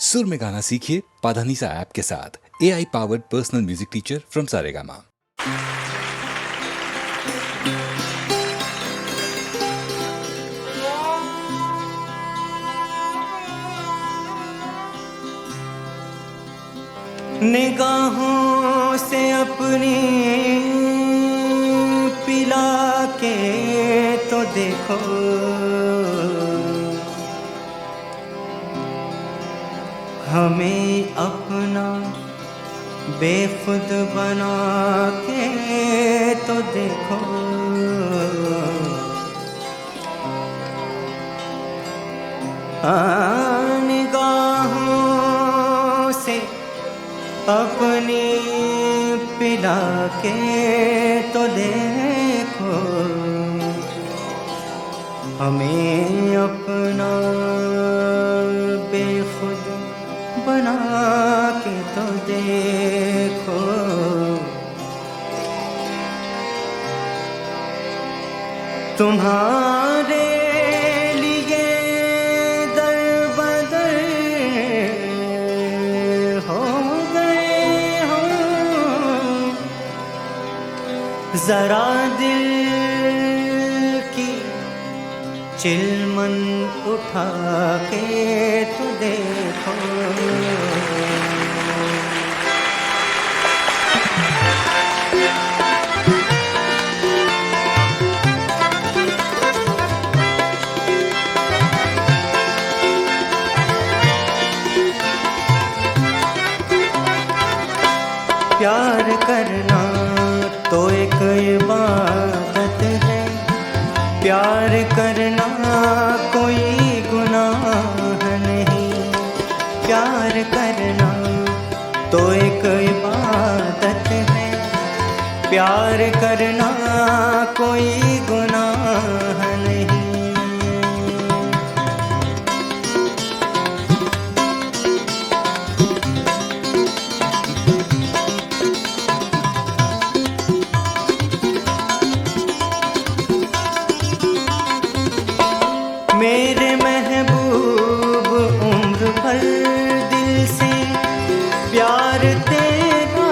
सुर में गाना सीखिए पाधानीसा ऐप के साथ। AI powered personal music teacher from Saregama. निगाहों से अपनी पिला के तो देखो, हमें अपना बेखुद बना के तो देखो। निगाहों से अपनी पिला के तो देखो, हमें अपना बेखुद बना के तो देखो। तुम्हारे लिए दर बदर हो गए हो, जरा दिल की चिलमन उठा के तो देखो। प्यार करना तो एक इबादत है, प्यार करना कोई गुनाह नहीं। प्यार करना तो एक इबादत है, प्यार करना कोई गुनाह नहीं। मेरे महबूब उम्र भर दिल से प्यार तेरा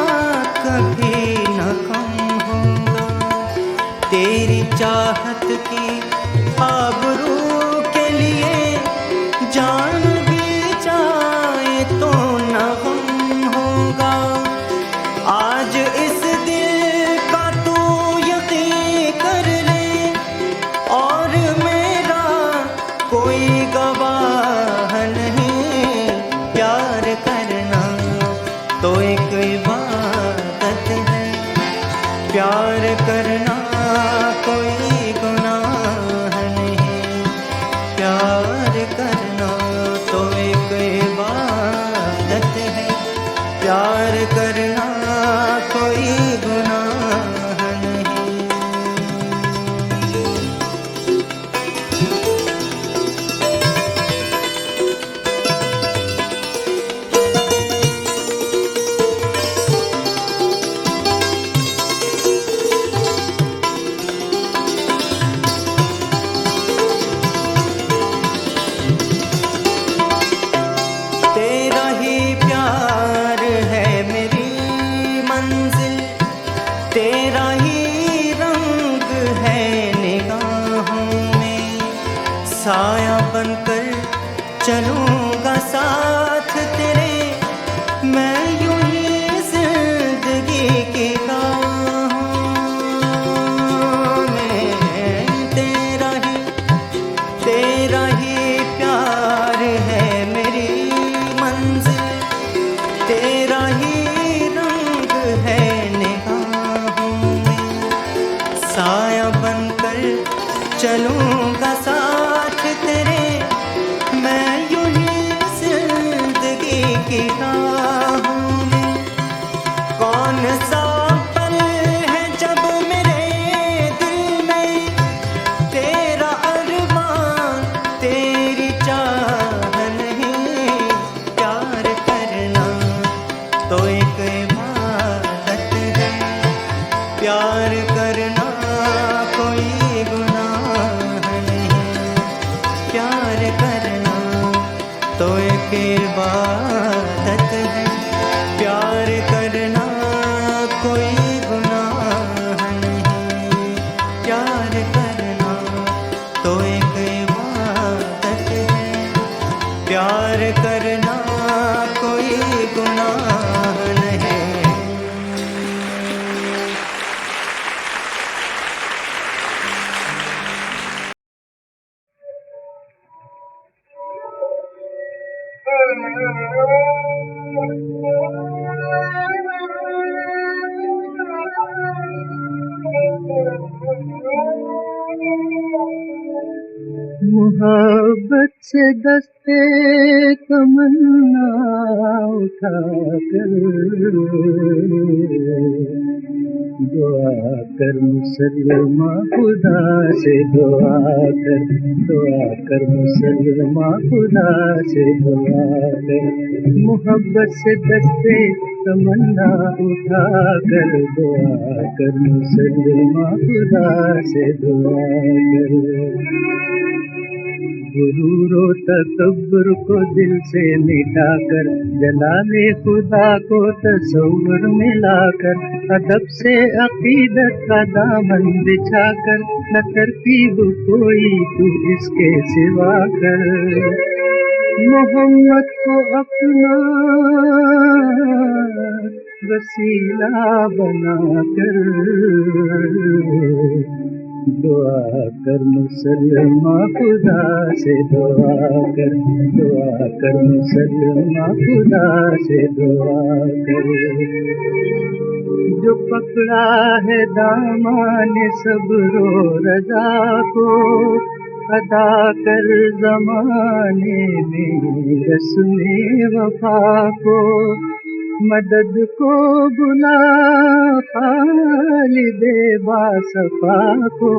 कभी न कम होगा। तेरी चाहत की आबरू के लिए जान भी जाए तो न गम होगा। आज इस दिल का तू यकीन कर ले, और मेरा कोई गवाह नहीं। प्यार करना तो एक इबादत है, प्यार करना कोई गुनाह नहीं। प्यार करना तो एक इबादत है, प्यार करना कोई गुनाह नहीं। तेरा ही प्यार है मेरी मंजिल, तेरा ही रंग है निगाहों में। साया बनकर चलूंगा साथ तेरे, मैं यूं ही जिंदगी की राहों में। तेरा ही प्यार है मेरी मंजिल, तेरा ही रंग है निगाहों में। साया बनकर चलूंगा साथ तेरे, मैं यूं ही जिंदगी की राहों में। कौन सा पल है जब मेरे दिल में तेरा अरमान तेरी चाह नहीं। प्यार करना तो एक इबादत है, प्यार करना कोई गुनाह नहीं। प्यार करना तो एक इबादत है। प्यार करना कोई गुनाह नहीं, प्यार करना तो एक इबादत है। प्यार करना कोई गुनाह नहीं। मोहब्बत से दस्ते तमन्ना उठाकर दुआ कर मुसलमा खुदा से दुआ कर मुसलमा खुदा से दुआ कर। मोहब्बत से दस्ते तमन्ना उठाकर दुआ कर मुसलमा खुदा से दुआ कर। गुरूरो तकब्बुर को दिल से मिटाकर जलाले खुदा को तसव्वुर में लाकर अदब से अकीदत का दामन बिछाकर न तरकीब कोई तू इसके सिवा कर। मोहम्मद को अपना वसीला बनाकर दुआ कर मुसलमा खुदा से दुआ कर मुसलमा खुदा से दुआ कर। जो पकड़ा है दामन सब्र रज़ा को अदा कर ज़माने में रस्मे वफा को। मदद को बुला खालिदे बासफा को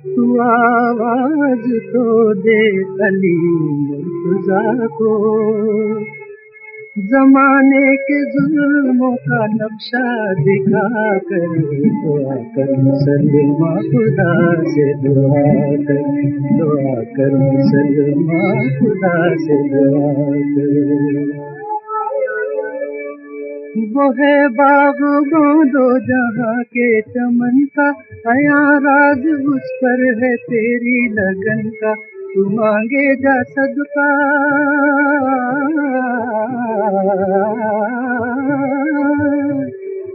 तू आवाज तो दे अली मुर्तज़ा को। जमाने के जुल्मों का नक्शा दिखा कर दुआ कर मुसलमा खुदा से दुआ कर मुसलमा खुदा से दुआ कर। वो है बाग दो जहाँ के चमन का आया राज उस पर है तेरी लगन का। तू मांगे जा सदका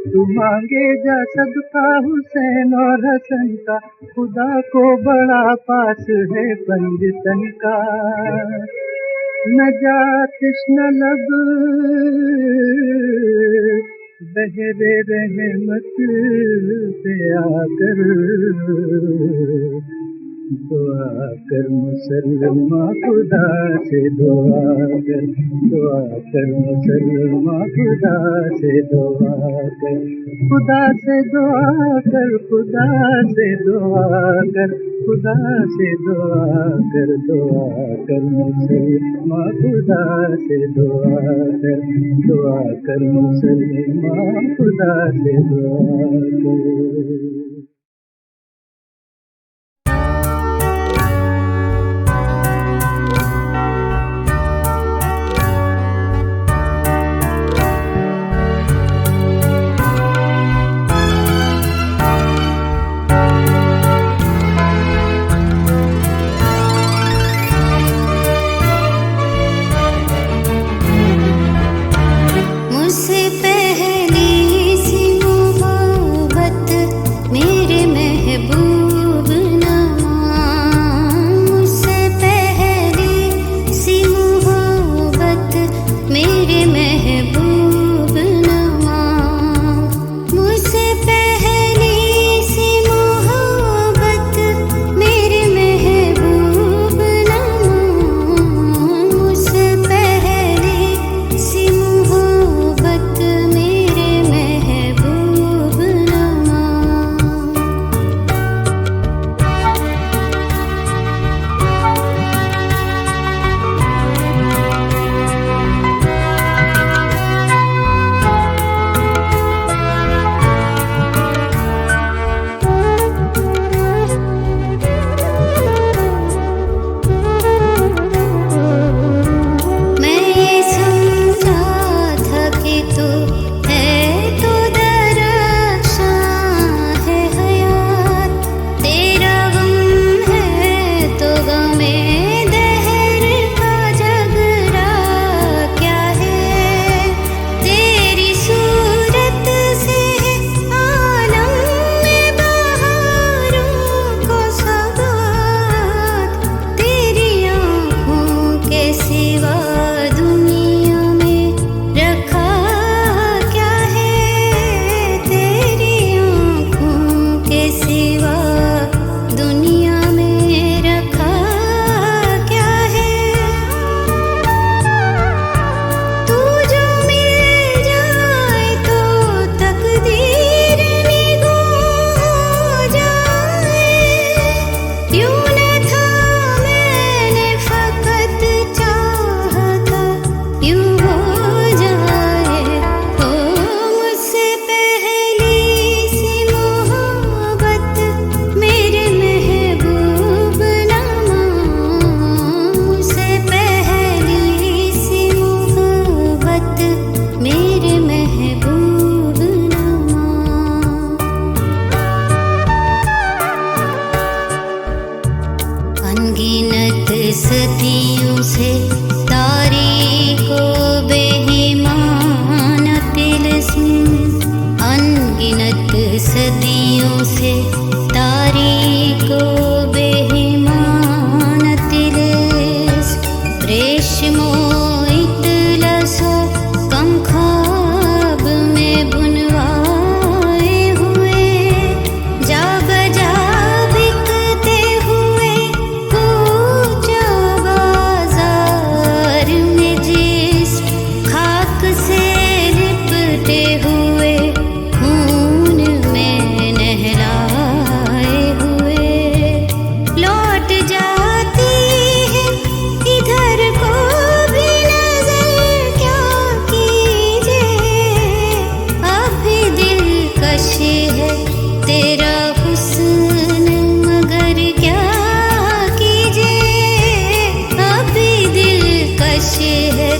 तू मांगे जा सदका हुसैन और हसन का। खुदा को बड़ा पास है पंजतन का। नजात तश्न लब बहरे रहमत से आकर दुआ कर मुसलमा खुदा से दुआ कर मुसलमा खुदा से दुआ कर। खुदा से दुआ कर खुदा से दुआ कर खुदा से दुआ कर मुसलमा खुदा से दुआ कर मुसलमा खुदा से दुआ कर। मुझसे पहली सी मोहब्बत में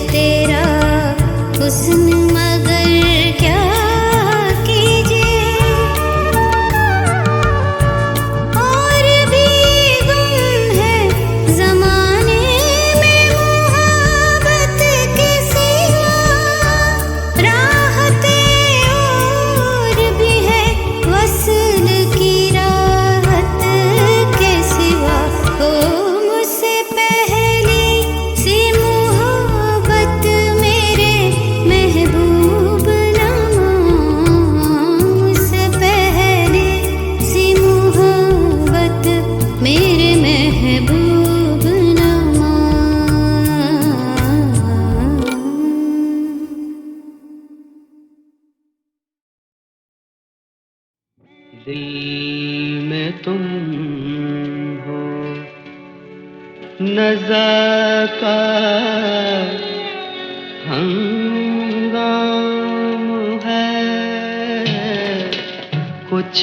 तेरा हुस्न मगर क्या कीजिए। और भी गुम है ज़माने में मोहब्बत के सिवा, राहतें और भी है वस्ल की राहत के सिवा। ओ मुझसे पहली सी मोहब्बत मेरे महबूब नमा, मुझसे पहले सी मोहब्बत मेरे महबूब नमा। दिल में तुम हो, नज़ा का हंगाम है, कुछ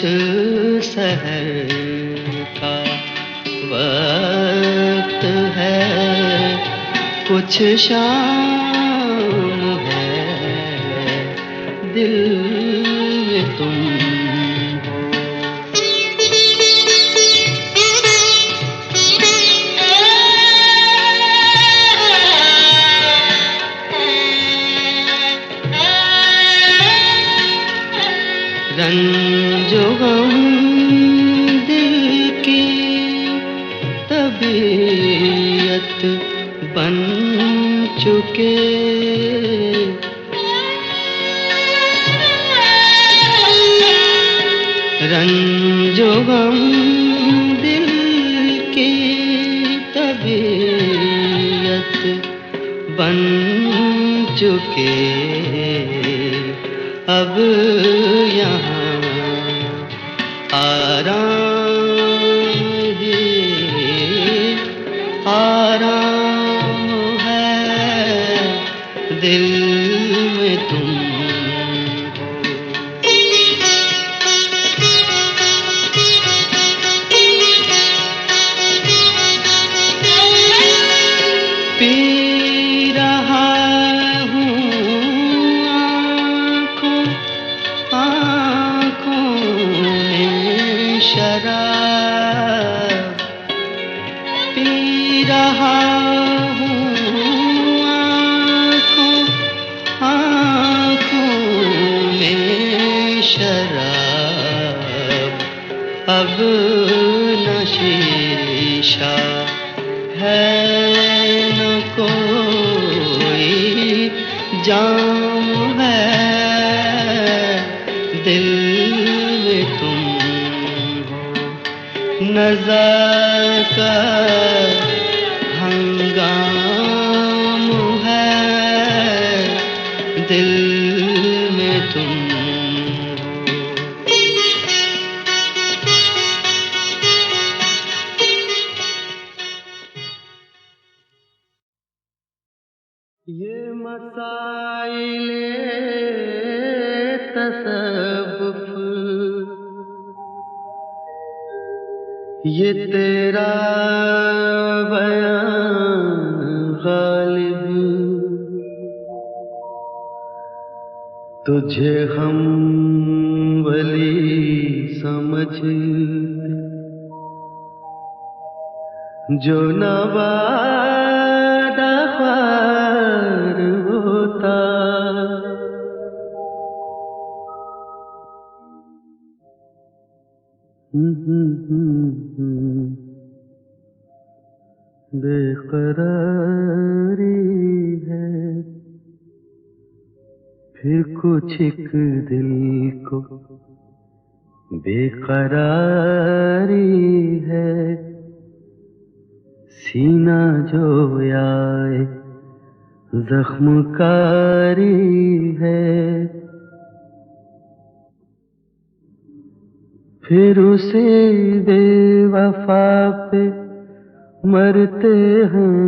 सहर का वक्त है, कुछ शाम है, दिल में तुम हो। रंजो गम दिल की तबीयत बन चुके, रंजो गम दिल की तबीयत बन चुके, अब यहाँ आराम ही आराम है, दिल में तुम हो। पी रहा हूँ आँखों में शराब, पी रहा हूँ आँखों में शराब, अब न शीशा है न कोई जाम है, दिल में तुम हो। नज़ा का हंगाम है, दिल में तुम हो। ये मसाइले तसव्वुफ, ये तेरा बयान गालिब, तुझे हम वली समझते जो नवादा ख्वार होता। बेकरारी है फिर कुछ एक दिल को, बेकरारी है सीना जो आए जख्मकारी है, फिर उसे बेवफा पे मरते हैं,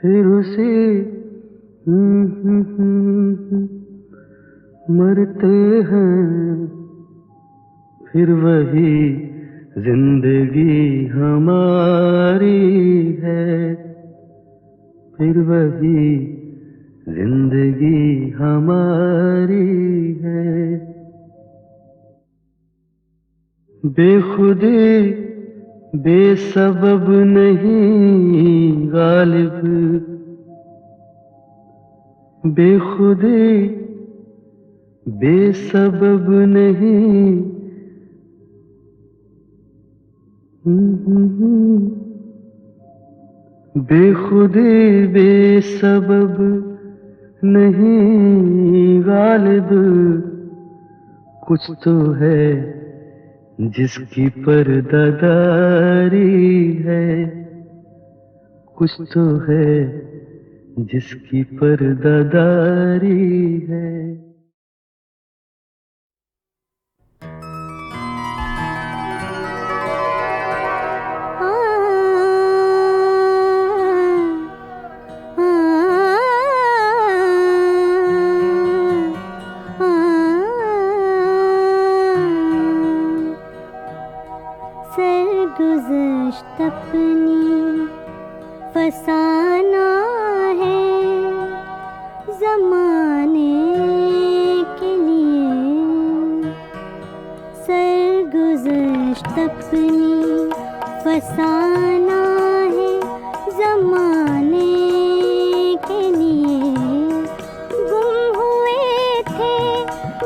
फिर उसे मरते हैं, फिर वही जिंदगी हमारी है, फिर वही जिंदगी हमारी है। बेखुदी बेसबब नहीं गालिब, बेखुदी बेसबब नहीं, बेखुदी बेसबब नहीं गालिब, कुछ तो है जिसकी पर्दादारी है, कुछ तो है जिसकी पर्दादारी है। सरगुज़श्त अपनी फसाना है ज़माने के लिए, सरगुज़श्त अपनी फसाना है ज़माने के लिए। गुम हुए थे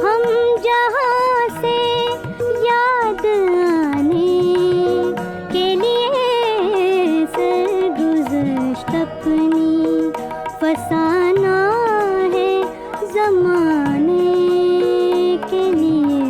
हम जहाँ से याद आने के लिए, सरगुज़श्त अपनी फसाना है ज़माने के लिए।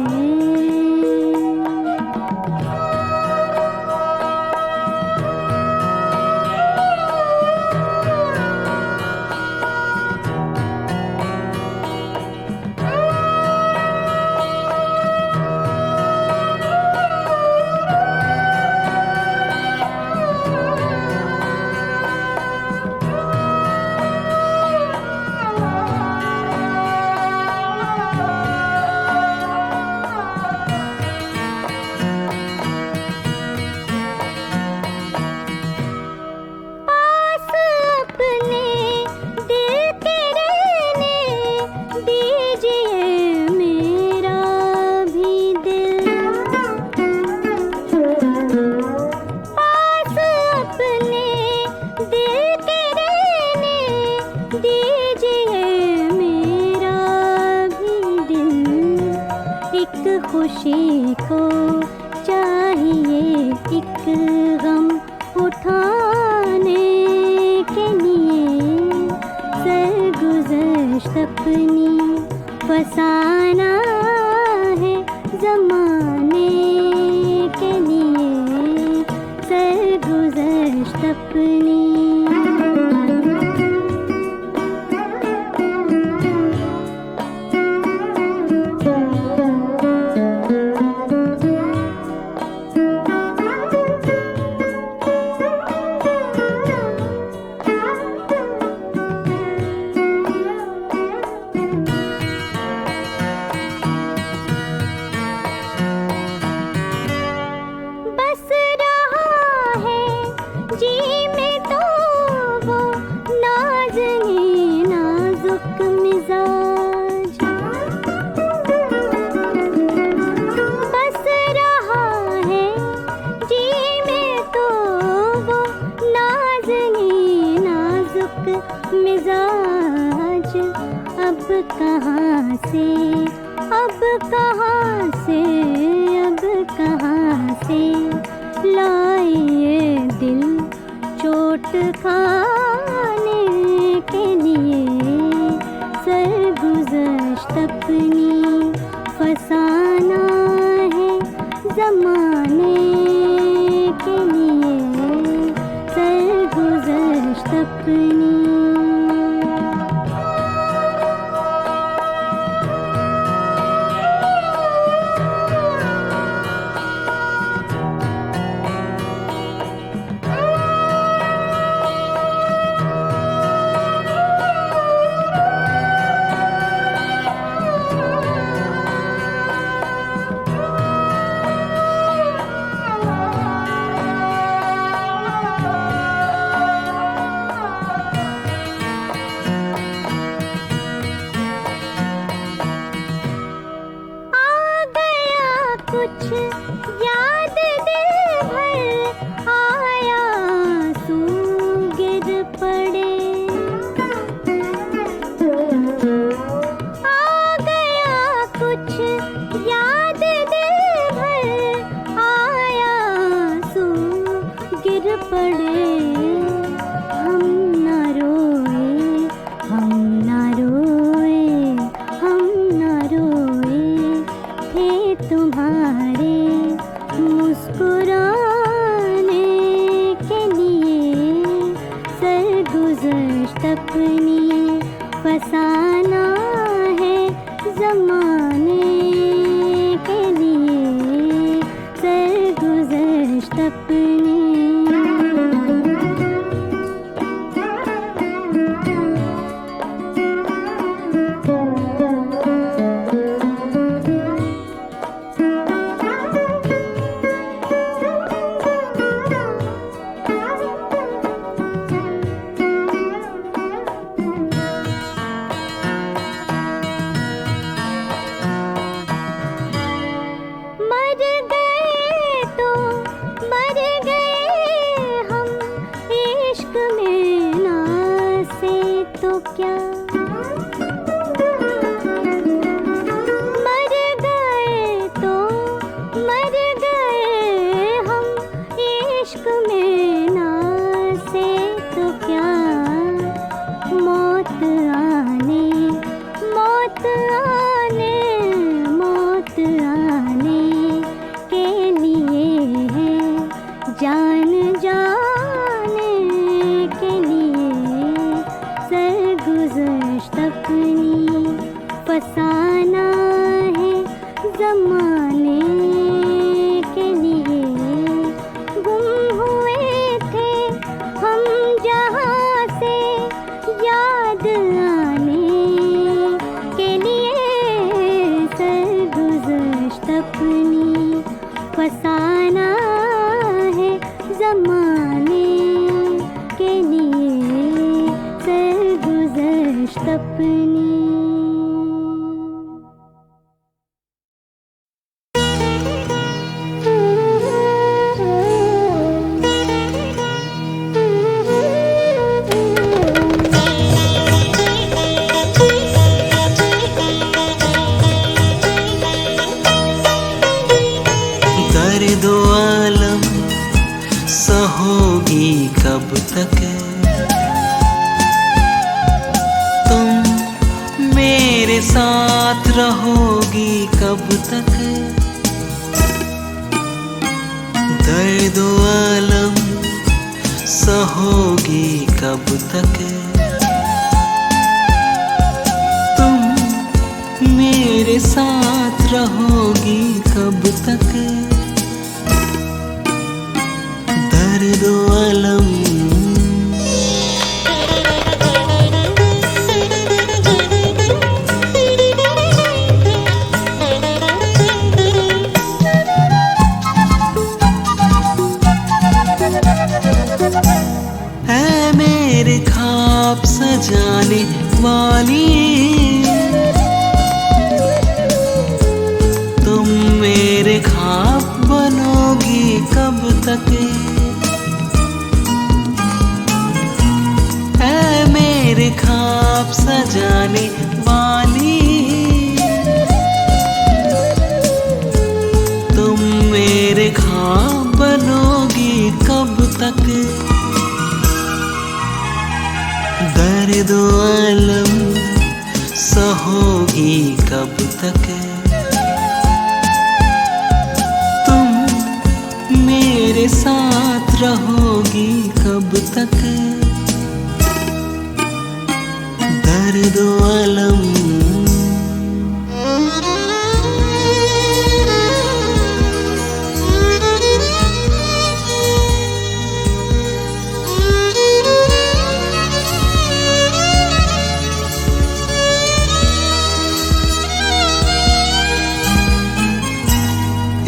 पास अपने दिल के रहने दीजिए मेरा भी दिल, पास अपने दिल के रहने दीजिए मेरा भी दिल। एक खुशी को चाहिए एक गम उठाने के लिए, सरगुज़श्त अपनी फसाना है ज़माने के लिए, सरगुज़श्त अपनी। बस रहा है जी में तो वो नाज़नी नाजुक मिजाज, बस रहा है जी में तो वो नाज़नी नाजुक मिजाज। अब कहाँ से, अब कहाँ से, अब कहाँ से लाए दिल चोट खाने के लिए, सरगुज़श्त अपनी फसाना है ज़माने के लिए, सरगुज़श्त अपनी। सरगुज़श्त अपनी फसाना है ज़माने के लिए, सरगुज़श्त अपनी। फसाना है ज़माने के लिए, गुम हुए थे हम जहाँ से याद आने के लिए, सरगुज़श्त अपनी फसाना है ज़माने के लिए, सरगुज़श्त अपनी। दो आलम सहोगी कब तक, तुम मेरे साथ रहोगी कब तक, दर्द आलम सहोगी कब तक, तुम मेरे साथ रहोगी कब तक, दर्द अलम। है मेरे ख्वाब सजाने वाली, तुम मेरे ख्वाब बनोगी कब तक, मेरे ख्वाब सजाने वाली, तुम मेरे ख्वाब बनोगी कब तक, दर्द अलम सहोगी कब तक, तुम मेरे साथ रहोगी कब तक, दर्द अलम।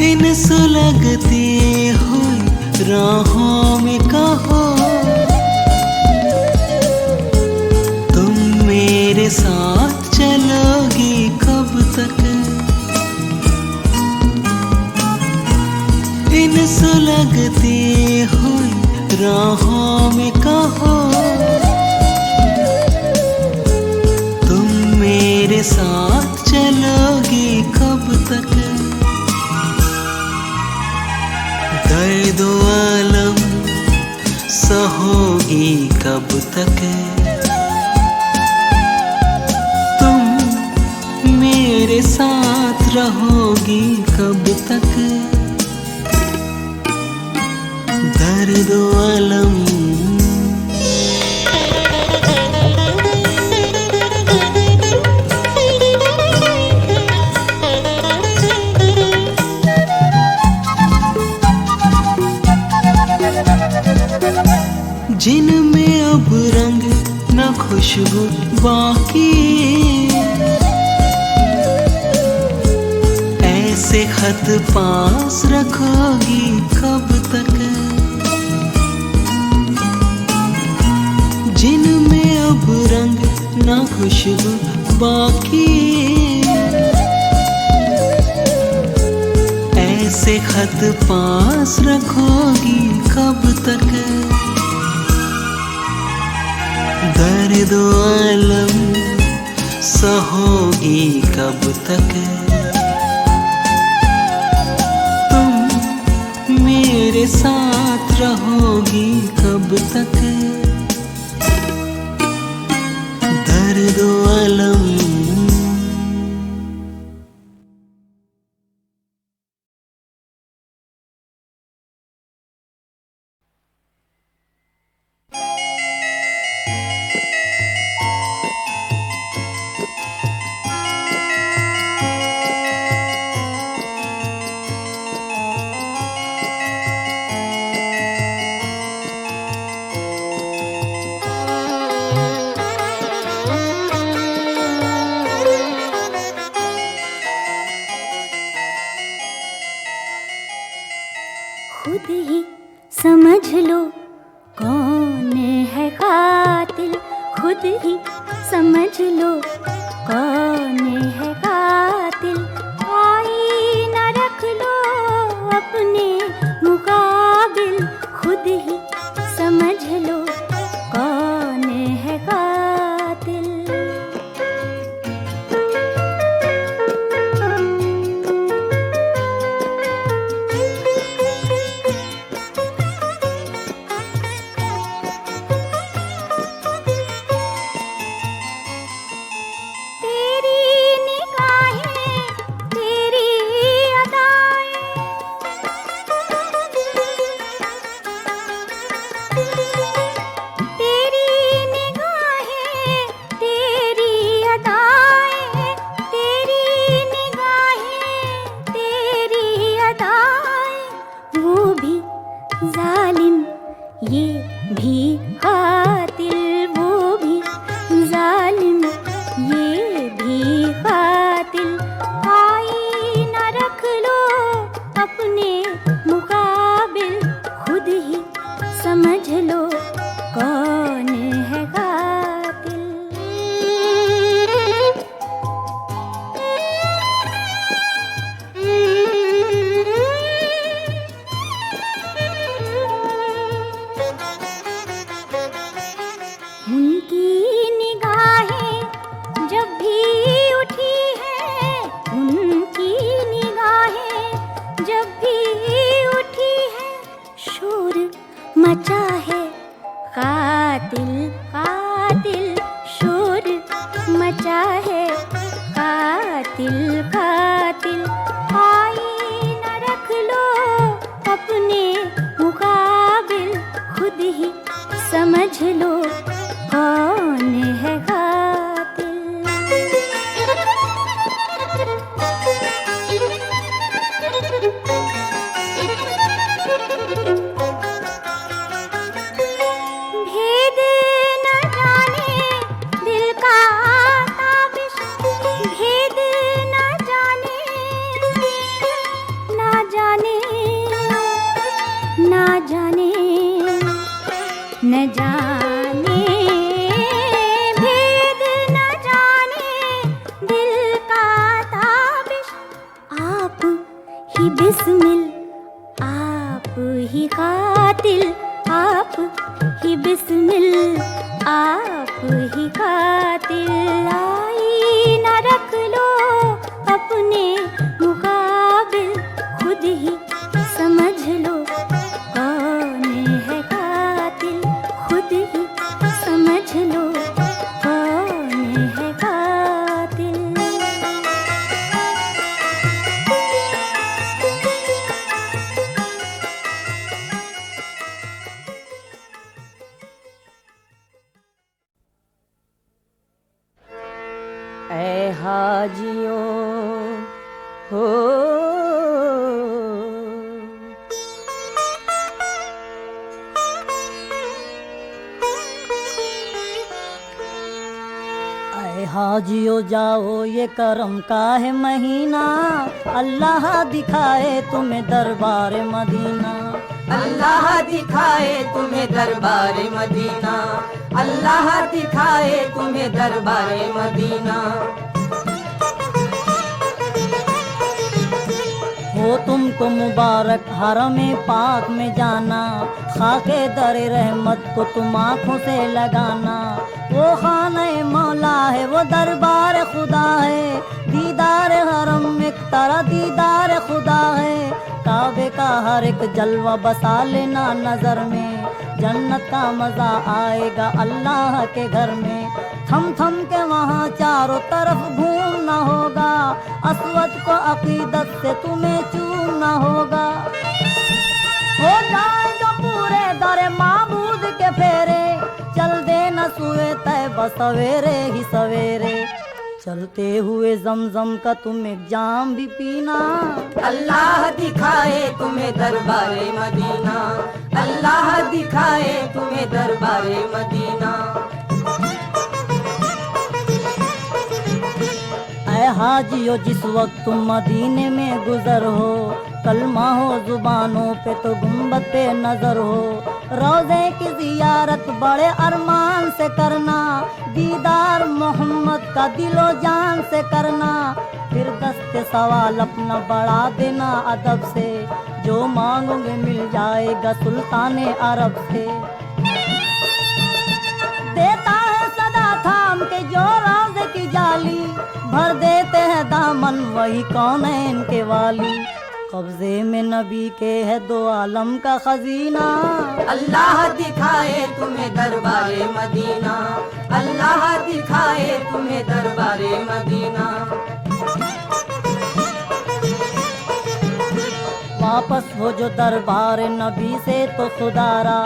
इन सुलगती हुई राहों में कहो, मेरे साथ चलोगी कब तक, इन सुलगती हुई राहों में कहो, तुम मेरे साथ चलोगी कब तक, दर्द अलम सहोगी कब तक, मेरे साथ रहोगी कब तक, दर्द अलम। खुशबू बाकी। ऐसे खत पास रखोगी कब तक, जिनमें अब रंग ना खुशबू बाकी। ऐसे खत पास रखोगी कब तक, दर्द आलम सहोगी कब तक। तुम मेरे साथ रहोगी कब तक, दर्द आलम। खुद ही समझ लो कौन है कातिल, खुद ही समझ लो कौन है कातिल। आईना रख लो अपने मुकाबिल, खुद ही समझ लो कौन है कातिल। जालिम ये भी कातिल, वो भी जालिम ये भी कातिल। आईना रख लो अपने मुकाबिल, खुद ही समझ लो कौन है कातिल। उनकी निगाहें जब भी उठी हैं, उनकी निगाहें जब भी उठी हैं, शोर मचा है कातिल कातिल, शोर मचा है कातिल कातिल। आईना रख लो अपने मुकाबिल, खुद ही समझ लो कौन है कातिल। भेद न जाने दिल का ताबिश, भेद न जाने ना जाने ना जाने न जाने, भेद न जाने दिल का ताबिश। आप ही बिस्मिल आप ही कातिल, आप ही बिस्मिल आप ही कातिल। आईना रख लो अपने मुकाबिल, खुद ही समझ लो कौन है कातिल, खुद ही समझ लो कौन है कातिल। ऐ हाजियों हो, हाजियो जाओ ये करम का है महीना, अल्लाह दिखाए तुम्हें दरबार मदीना। अल्लाह दिखाए तुम्हें दरबार मदीना, अल्लाह दिखाए तुम्हें दरबार मदीना। हो तुमको मुबारक हरम पाक में जाना, खाके दर रहमत को तुम आँखों से लगाना। वो खाने मौला है, वो दरबार खुदा है, दीदार हरम एक तरह दीदार खुदा है। काबे का हर एक जलवा बसा लेना नजर में, जन्नत का मजा आएगा अल्लाह के घर में। थम थम के वहाँ चारों तरफ घूमना होगा, असवद को अकीदत से तुम्हें चूमना होगा। हो जाएगा पूरे दरे माबूद के फेरे, चल देना सुए तैबा सवेरे ही सवेरे। चलते हुए जमजम का तुम एक जाम भी पीना। अल्लाह दिखाए तुम्हें दरबारे मदीना, अल्लाह दिखाए तुम्हें दरबारे मदीना। ऐ हाजियो जिस वक्त तुम मदीने में गुजर हो, कलमा हो जुबानों पे तो गुंबद पे नजर हो। रोज़े की जियारत बड़े अरमान से करना, दीदार मोहम्मद का दिलो जान से करना। फिर दस्ते सवाल अपना बढ़ा देना अदब से, जो मांगोगे मिल जाएगा सुल्तान अरब से। देता है सदा थाम के जो रोज़े की जाली, भर देते हैं दामन वही कौन है इनके वाली। कब्जे में नबी के है दो आलम का खजीना। अल्लाह दिखाए तुम्हें दरबारे मदीना, अल्लाह दिखाए तुम्हें दरबारे मदीना। वापस हो जो दरबार नबी से तो खुदारा,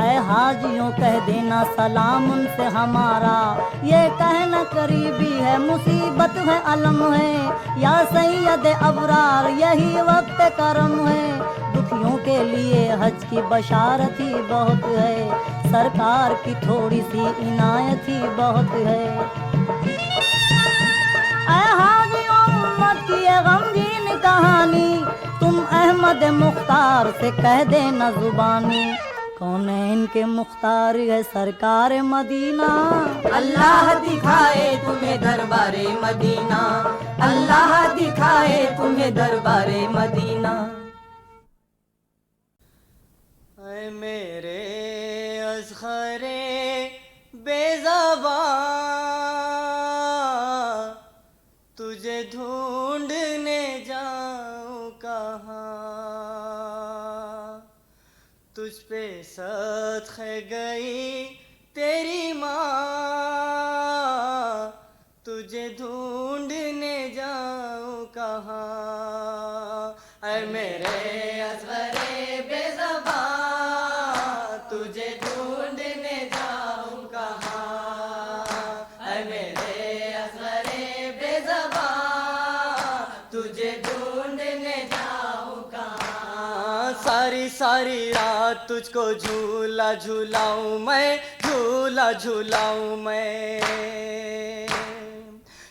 ऐ हाजियों कह देना सलाम उनसे हमारा। ये कहना करीबी है मुसीबत है अलम है, या सैयद अबरार यही वक्त करम है। दुखियों के लिए हज की बशारत ही बहुत है, सरकार की थोड़ी सी इनायत ही बहुत है। ऐ हाजियों उम्मत की ये गमगीन कहानी, तुम अहमद मुख्तार से कह देना जुबानी। कौन है इनके मुख्तार है सरकार मदीना। अल्लाह दिखाए तुम्हें दरबारे मदीना, अल्लाह दिखाए तुम्हें दरबारे मदीना। ऐ मेरे असग़रे बेज़बां, तुझे ढूंढने जाऊं कहाँ। तुझ पे सदक़े गई तेरी माँ, तुझे ढूंढने जाऊं कहाँ। ऐ मेरे असग़रे बेज़बां, तुझे ढूंढने जाऊं कहाँ। ऐ मेरे असग़रे बेज़बां, तुझे ढूंढने जाऊं कहाँ। सारी सारी रात तुझको झूला झूलाऊं मैं, झूला झूलाऊं मैं।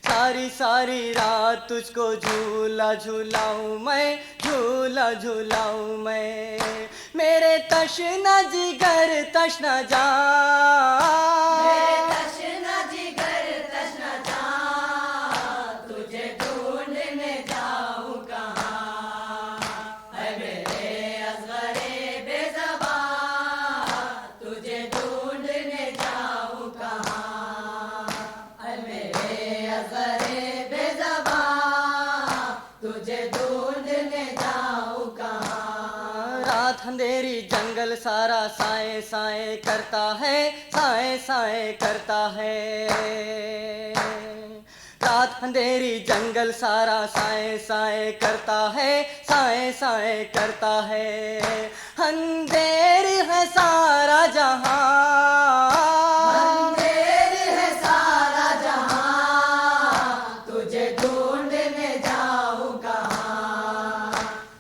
सारी सारी रात तुझको झूला झूलाऊं मैं, झूला झूलाऊं मैं। मेरे तशना जिगर तशना जान, मेरे तशना जिगर तशना जान, तुझे ढूंढने जाऊं कहाँ। ऐ मेरे असग़रे बेज़बां, तुझे ढूंढने जाऊं कहाँ। ऐ मेरे असग़रे बेज़बां, तुझे ढूंढने जाऊं कहाँ। रात अंधेरी जंगल सारा साए साए करता है, साए साए करता है। रात अंधेरी जंगल सारा साए साए करता है, साए साए करता है। अंधेर है सारा जहां, अंधेर है सारा जहां, तुझे ढूंढने जाऊं कहाँ।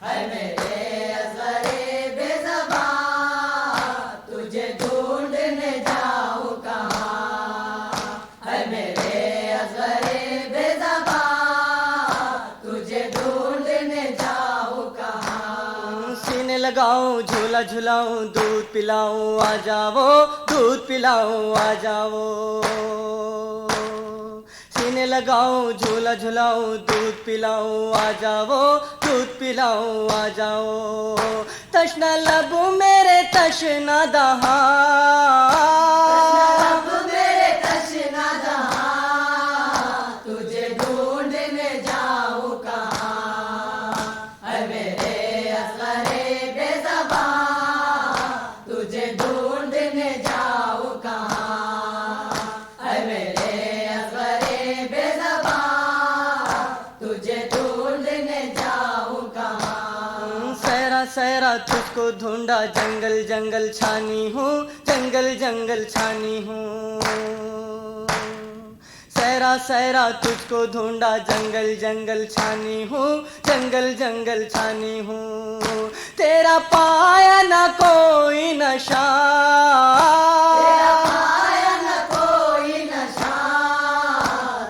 ऐ मेरे असग़रे बेज़बां, तुझे ढूंढने जाऊं कहाँ। ऐ मेरे असग़रे झूला झुलाऊं दूध पिलाऊं आ जाओ, दूध पिलाऊं आ जाओ। सीने लगाऊं झूला झुलाऊं दूध पिलाऊं आ जाओ, दूध पिलाऊं आ जाओ। तश्ना लब मेरे तश्ना दहा, तुझे ढूंढने जाऊं कहाँ, ऐ मेरे असगरे बेज़बान, तुझे ढूंढने जाऊं कहाँ, ऐ मेरे असगरे बेज़बान, तुझे ढूंढने जाऊं कहाँ। सहरा सहरा तुझको ढूंढा जंगल जंगल छानी हूँ, जंगल जंगल छानी हूँ। सहरा सहरा तुझको ढूंढा जंगल जंगल छानी हूँ, जंगल जंगल छानी हूँ। तेरा पाया ना कोई नशा, तेरा पाया न कोई नशा,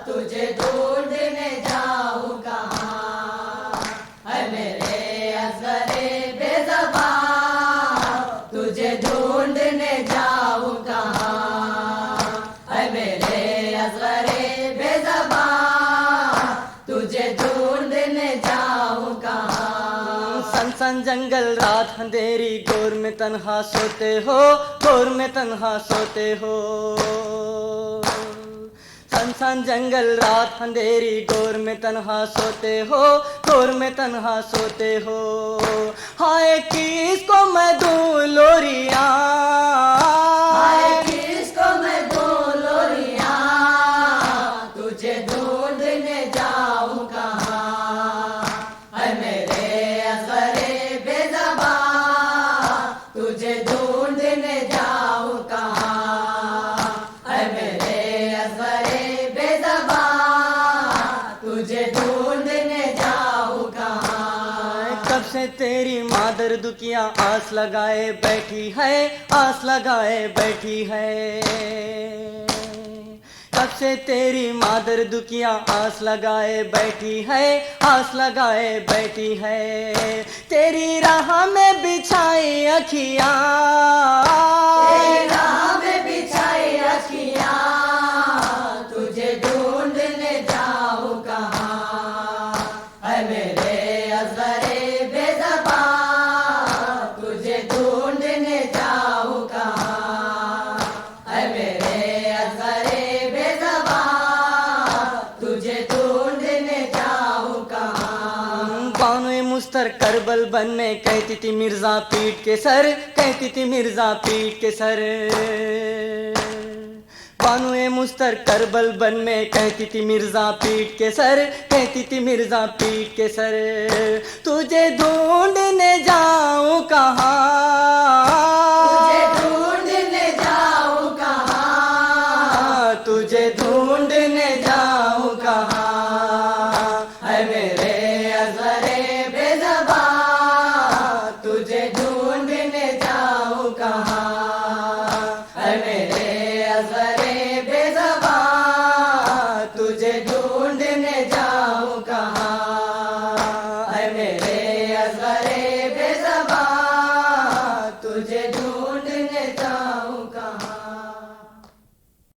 तुझे ढूंढने जाऊं कहाँ, ऐ मेरे असगरे बेज़बान, तुझे ढूंढने जाऊं कहाँ, ऐ मेरे असगरे बेज़बान, तुझे ढूंढने जाऊं कहाँ। सन जंगल रात अंधेरी गोर में तन्हा सोते हो, गोर में तन्हा सोते हो। सन जंगल रात अंधेरी गोर में तन्हा सोते हो, गोर में तन्हा सोते हो। हाय किसको मैं दूं लोरियां, हाय किसको मैं दूं लोरियां, तुझे ढूंढने जाऊं कहाँ, ऐ मेरे असगरे बेज़बान, तुझे ढूंढने जाऊं कहाँ, ऐ मेरे असगरे बेज़बान, तुझे ढूंढने जाऊं कहाँ। कब से तेरी मादर दुखिया आस लगाए बैठी है, आस लगाए बैठी है। कब से तेरी मादर दुखिया आस लगाए बैठी है, आस लगाए बैठी है। तेरी राह में बिछाई अखियां, तेरी राह में बिछाई अखियां, तुझे ढूंढने जाऊं कहाँ, ऐ मेरे असगरे बेज़बान, तुझे ढूंढने जाऊं कहाँ, ऐ मेरे असगरे बेज़बान, तुझे ढूंढने जाऊं कहाँ। बानो मुस्तर करबल बन में कहती थी मिर्जा पीट के सर, कहती थी मिर्जा पीट के सर। बानो मुस्तर करबल बन में कहती थी मिर्जा पीट के सर, कहती थी मिर्जा पीट के सर। तुझे ढूंढने जाऊं कहाँ, तुझे ढूंढने जाऊं कहाँ, तुझे ढूंढने जाऊं कहाँ, ऐ मेरे असगरे बेज़बान, तुझे ढूंढने जाऊं कहाँ, ऐ मेरे असगरे बेज़बान, तुझे ढूंढने जाऊं कहाँ, ऐ मेरे असगरे बेज़बान,